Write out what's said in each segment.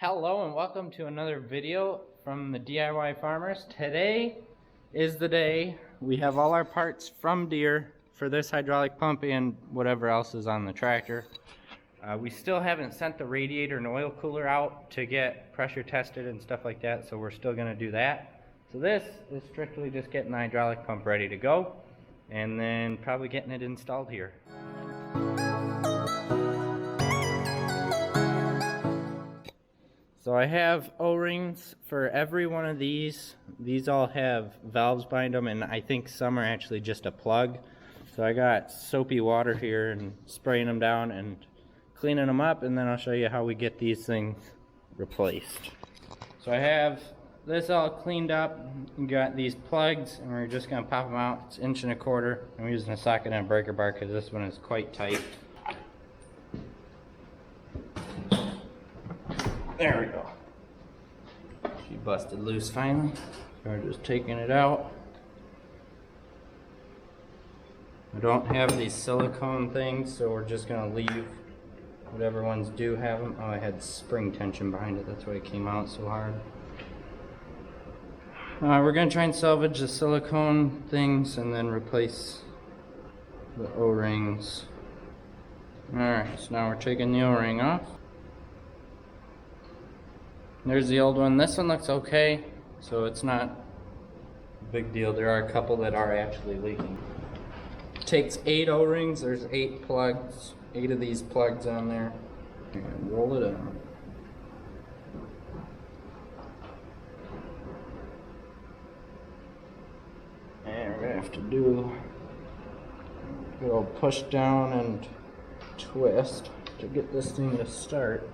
Hello and welcome to another video from the DIY Farmers. Today is the day we have all our parts from Deere for this hydraulic pump and whatever else is on the tractor. We still haven't sent the radiator and oil cooler out to get pressure tested and stuff like that, so we're still going to do that. So this is strictly just getting the hydraulic pump ready to go and then probably getting it installed here. So I have O-rings for every one of these. These all have valves behind them, and I think some are actually just a plug. So I got soapy water here and spraying them down and cleaning them up, and then I'll show you how we get these things replaced. So I have this all cleaned up. We got these plugs, and we're just gonna pop them out. It's 1.25 inch. I'm using a socket and a breaker bar because this one is quite tight. There we go. She busted loose finally. So we're just taking it out. I don't have these silicone things, so we're just gonna leave whatever ones do have them. Oh, I had spring tension behind it. That's why it came out so hard. We're gonna try and salvage the silicone things and then replace the O-rings. Alright, so now we're taking the O-ring off. There's the old one. This one looks okay, so it's not a big deal. There are a couple that are actually leaking. It takes 8 O-rings. There's 8 plugs, 8 of these plugs on there. And roll it out. And we're gonna have to do a good old push down and twist to get this thing to start.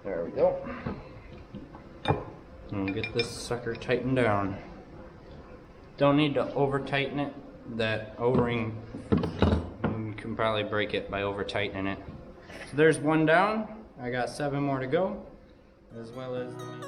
There we go. And we'll get this sucker tightened down. Don't need to over tighten it. That O-ring, you can probably break it by over tightening it. So there's one down. I got 7 more to go, as well as the main.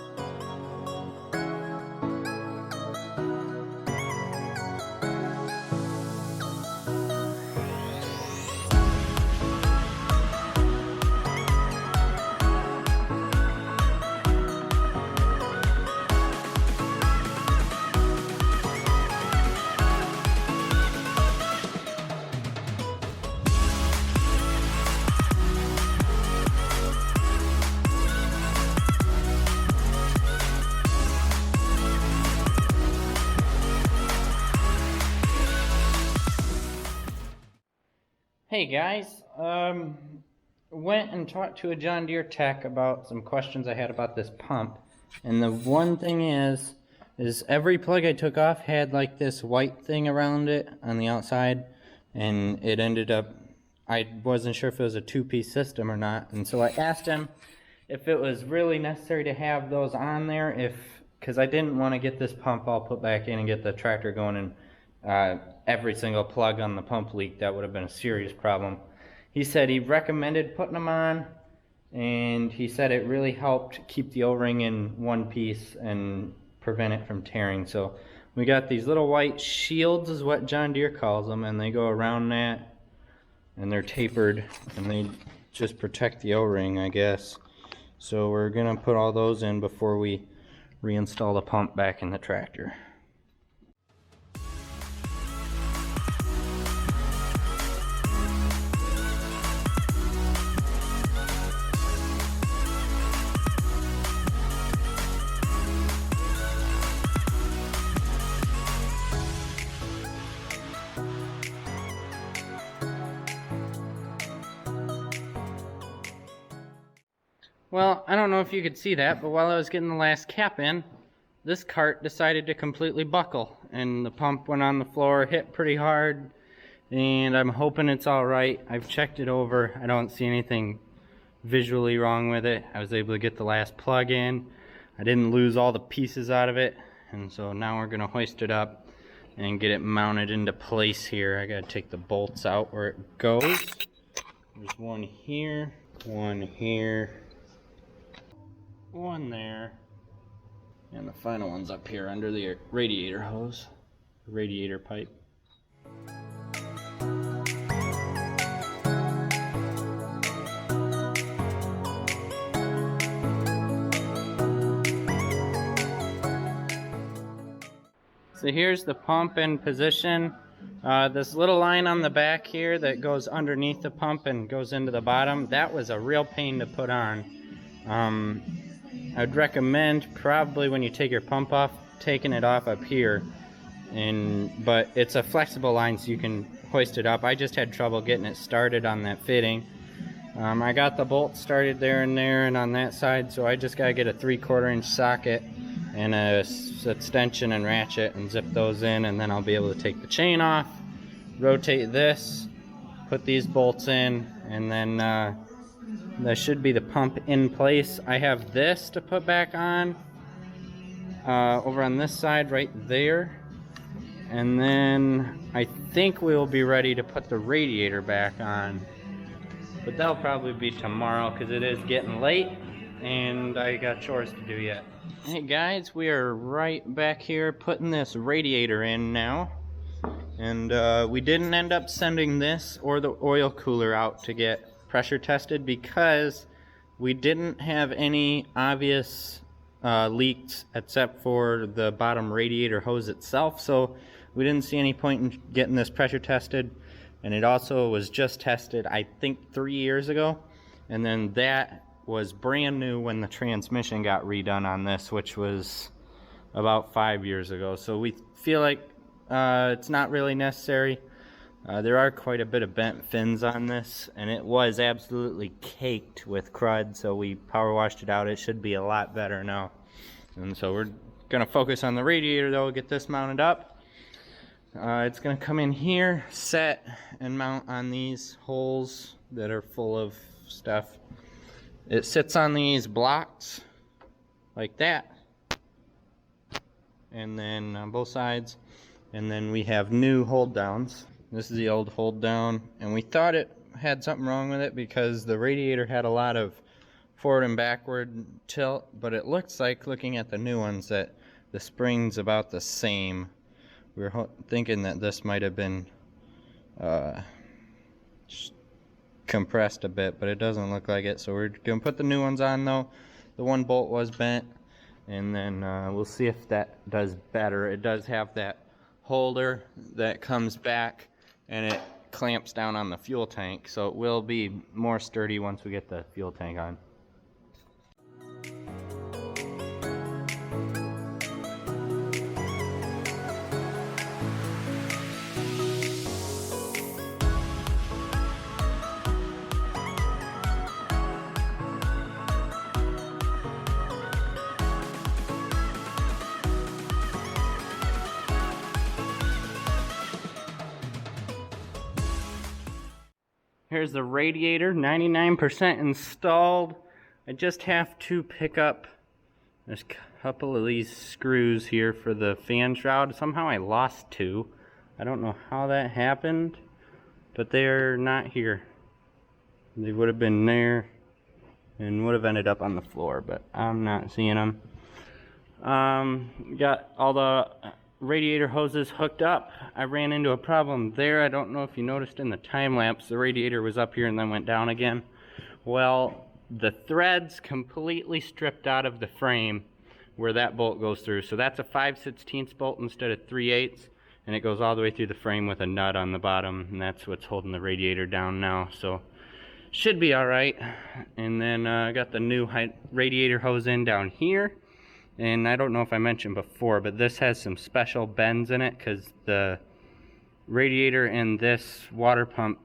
Hey guys, went and talked to a John Deere tech about some questions I had about this pump, and the one thing is every plug I took off had like this white thing around it on the outside, and it ended up, I wasn't sure if it was a 2-piece system or not, and so I asked him if it was really necessary to have those on there, because I didn't want to get this pump all put back in and get the tractor going and every single plug on the pump leak. That would have been a serious problem. He said he recommended putting them on, and he said it really helped keep the O-ring in one piece and prevent it from tearing. So we got these little white shields, is what John Deere calls them, and they go around that, and they're tapered, and they just protect the O-ring, I guess. So we're gonna put all those in before we reinstall the pump back in the tractor. Well, I don't know if you could see that, but while I was getting the last cap in, this cart decided to completely buckle, and the pump went on the floor, hit pretty hard, and I'm hoping it's all right. I've checked it over. I don't see anything visually wrong with it. I was able to get the last plug in. I didn't lose all the pieces out of it, and so now we're gonna hoist it up and get it mounted into place here. I gotta take the bolts out where it goes. There's one here, one there, and the final one's up here under the radiator hose, radiator pipe. So here's the pump in position. This little line on the back here that goes underneath the pump and goes into the bottom, that was a real pain to put on. I'd recommend probably when you take your pump off, taking it off up here. But it's a flexible line so you can hoist it up. I just had trouble getting it started on that fitting. I got the bolt started there and on that side, so I just gotta get a 3/4 inch socket and a extension and ratchet and zip those in, and then I'll be able to take the chain off, rotate this, put these bolts in, and then that should be the pump in place. I have this to put back on over on this side right there, and then I think we will be ready to put the radiator back on, but that'll probably be tomorrow because it is getting late and I got chores to do yet. Hey guys, we are right back here putting this radiator in now, and we didn't end up sending this or the oil cooler out to get pressure tested because we didn't have any obvious leaks except for the bottom radiator hose itself, so we didn't see any point in getting this pressure tested. And it also was just tested, I think, 3 years ago, and then that was brand new when the transmission got redone on this, which was about 5 years ago. So we feel like it's not really necessary. There are quite a bit of bent fins on this, and it was absolutely caked with crud, so we power washed it out. It should be a lot better now. And so we're gonna focus on the radiator though, get this mounted up. It's gonna come in here, set, and mount on these holes that are full of stuff. It sits on these blocks like that, and then on both sides, and then we have new hold downs. This is the old hold down, and we thought it had something wrong with it because the radiator had a lot of forward and backward tilt, but it looks like, looking at the new ones, that the spring's about the same. We were thinking that this might have been compressed a bit, but it doesn't look like it. So we're gonna put the new ones on though. The one bolt was bent, and then we'll see if that does better. It does have that holder that comes back and it clamps down on the fuel tank, so it will be more sturdy once we get the fuel tank on. Here's the radiator, 99% installed. I just have to pick up, there's a couple of these screws here for the fan shroud. Somehow I lost two. I don't know how that happened, but they're not here. They would have been there and would have ended up on the floor, but I'm not seeing them. Got all the radiator hoses hooked up. I ran into a problem there. I don't know if you noticed in the time lapse, the radiator was up here and then went down again. Well, the threads completely stripped out of the frame where that bolt goes through. So that's a 5/16 bolt instead of 3/8, and it goes all the way through the frame with a nut on the bottom, and that's what's holding the radiator down now. So should be all right. And then I got the new radiator hose in down here. And I don't know if I mentioned before, but this has some special bends in it because the radiator and this water pump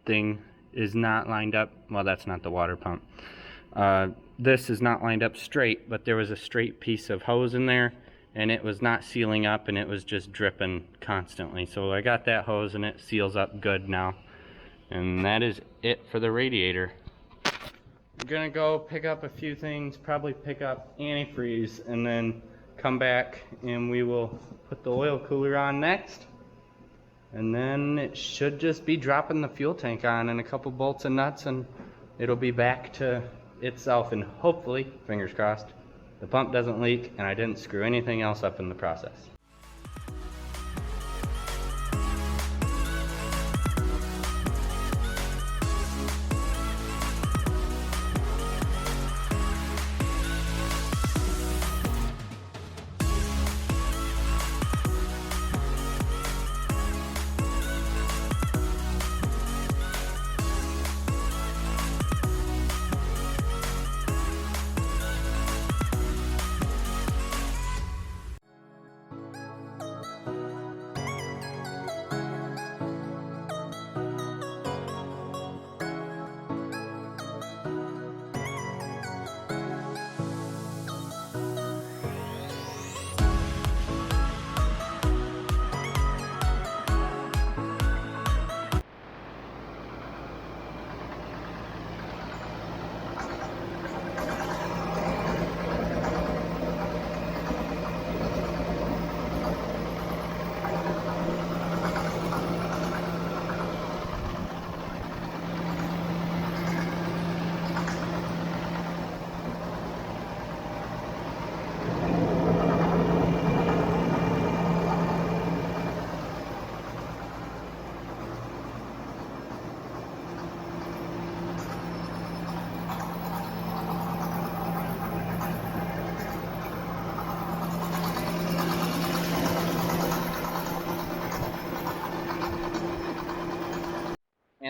thing is not lined up. Well, that's not the water pump. This is not lined up straight, but there was a straight piece of hose in there, and it was not sealing up, and it was just dripping constantly. So I got that hose, and it seals up good now. And that is it for the radiator. I'm gonna go pick up a few things, probably pick up antifreeze, and then come back and we will put the oil cooler on next. And then it should just be dropping the fuel tank on and a couple bolts and nuts, and it'll be back to itself, and hopefully, fingers crossed, the pump doesn't leak and I didn't screw anything else up in the process.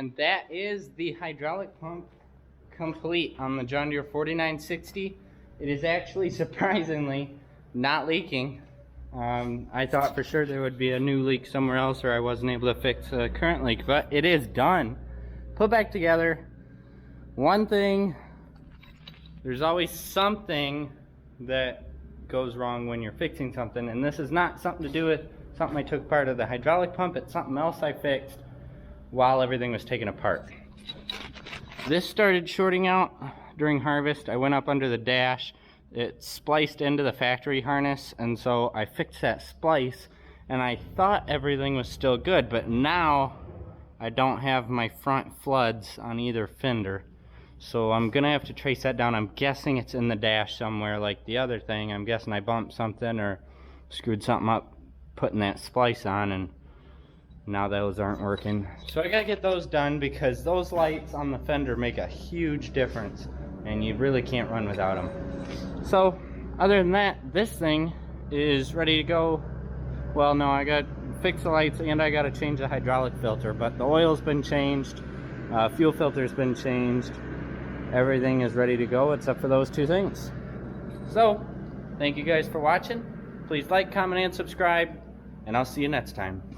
And that is the hydraulic pump complete on the John Deere 4960. It is actually surprisingly not leaking. I thought for sure there would be a new leak somewhere else, or I wasn't able to fix the current leak, but it is done. Put back together. One thing, there's always something that goes wrong when you're fixing something, and this is not something to do with something I took part of the hydraulic pump. It's something else I fixed while everything was taken apart. This started shorting out during harvest. I went up under the dash. It spliced into the factory harness, and so I fixed that splice, and I thought everything was still good, but now I don't have my front floods on either fender. So I'm gonna have to trace that down. I'm guessing it's in the dash somewhere like the other thing. I'm guessing I bumped something or screwed something up putting that splice on, and now those aren't working. So I gotta get those done because those lights on the fender make a huge difference and you really can't run without them. So other than that, this thing is ready to go. Well, no, I got to fix the lights and I got to change the hydraulic filter, but the oil's been changed, fuel filter's been changed. Everything is ready to go except for those two things. So thank you guys for watching. Please like, comment, and subscribe, and I'll see you next time.